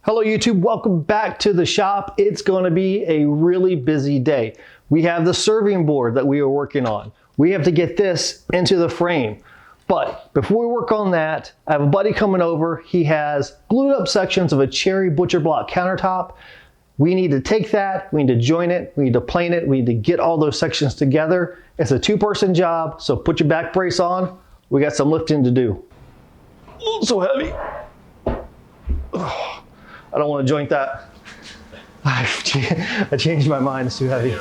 Hello YouTube, welcome back to the shop. It's going to be a really busy day. We have the serving board that we are working on. We have to get this into the frame. But before we work on that, I have a buddy coming over. He has glued up sections of a cherry butcher block countertop. We need to take that, we need to join it, we need to plane it, we need to get all those sections together. It's a two-person job, so put your back brace on. We got some lifting to do. Oh, so heavy. Oh, I don't want to joint that. I changed my mind, it's too heavy.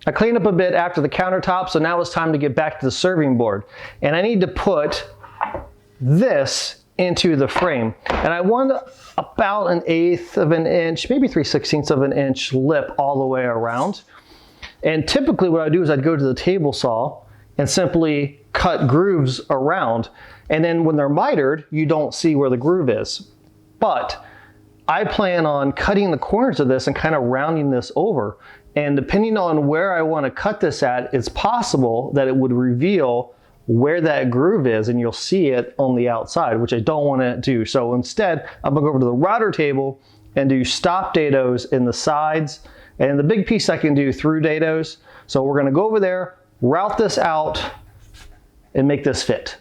I cleaned up a bit after the countertop, so now it's time to get back to the serving board. And I need to put this into the frame. And I want about 1/8 of an inch, maybe 3/16 of an inch lip all the way around. And typically what I do is I'd go to the table saw and simply cut grooves around. And then when they're mitered, you don't see where the groove is. But I plan on cutting the corners of this and kind of rounding this over. And depending on where I want to cut this at, it's possible that it would reveal where that groove is and you'll see it on the outside, which I don't want to do. So instead, I'm gonna go over to the router table and do stop dados in the sides. And the big piece I can do through dados. So we're gonna go over there, route this out, and make this fit.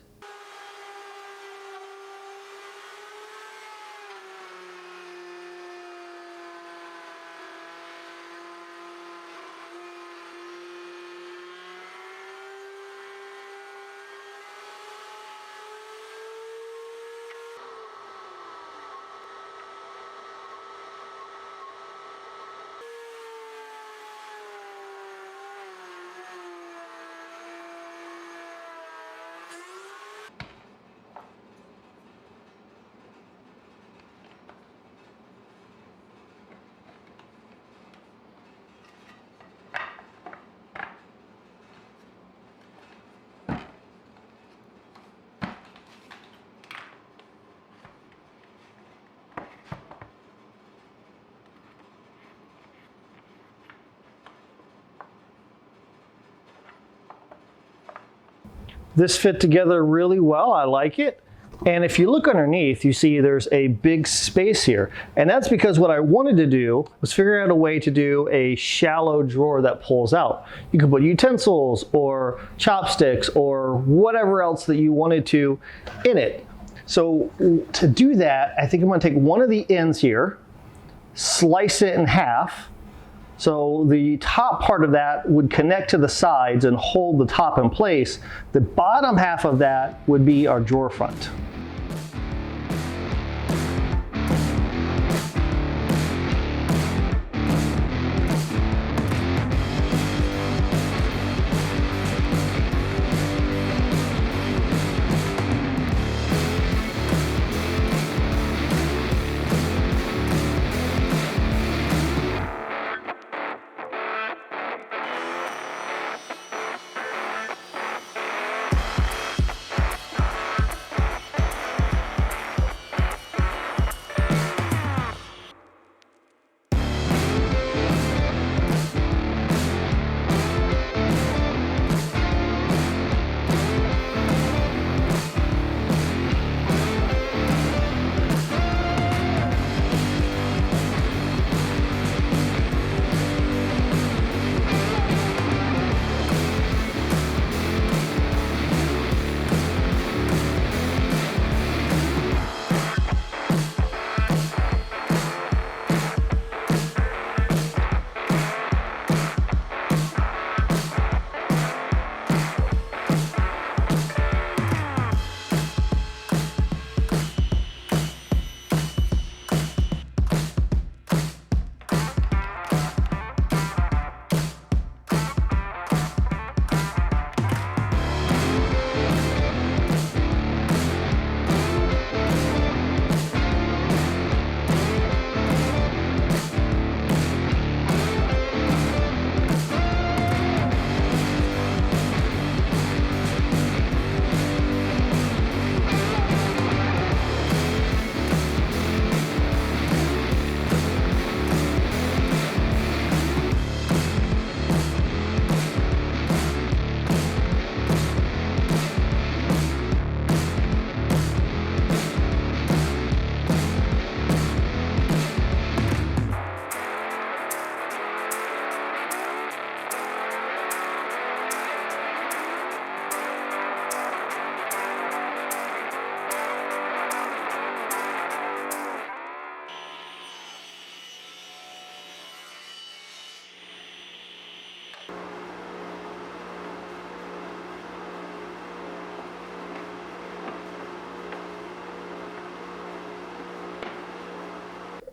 This fit together really well, I like it. And if you look underneath, you see there's a big space here. And that's because what I wanted to do was figure out a way to do a shallow drawer that pulls out. You could put utensils or chopsticks or whatever else that you wanted to in it. So to do that, I think I'm gonna take one of the ends here, slice it in half. So the top part of that would connect to the sides and hold the top in place. The bottom half of that would be our drawer front.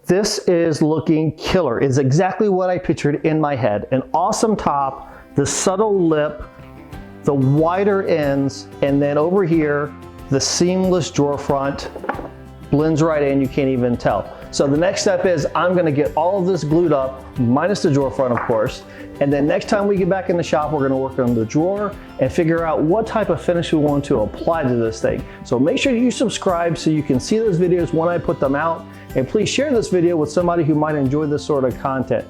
This is looking killer. It's exactly what I pictured in my head. An awesome top, the subtle lip, the wider ends, and then over here, the seamless drawer front blends right in, you can't even tell. So the next step is I'm gonna get all of this glued up, minus the drawer front of course, and then next time we get back in the shop, we're gonna work on the drawer and figure out what type of finish we want to apply to this thing. So make sure you subscribe so you can see those videos when I put them out, and please share this video with somebody who might enjoy this sort of content.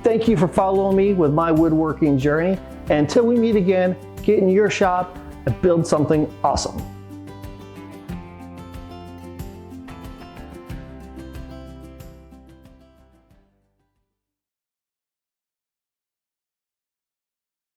Thank you for following me with my woodworking journey. And until we meet again, get in your shop and build something awesome.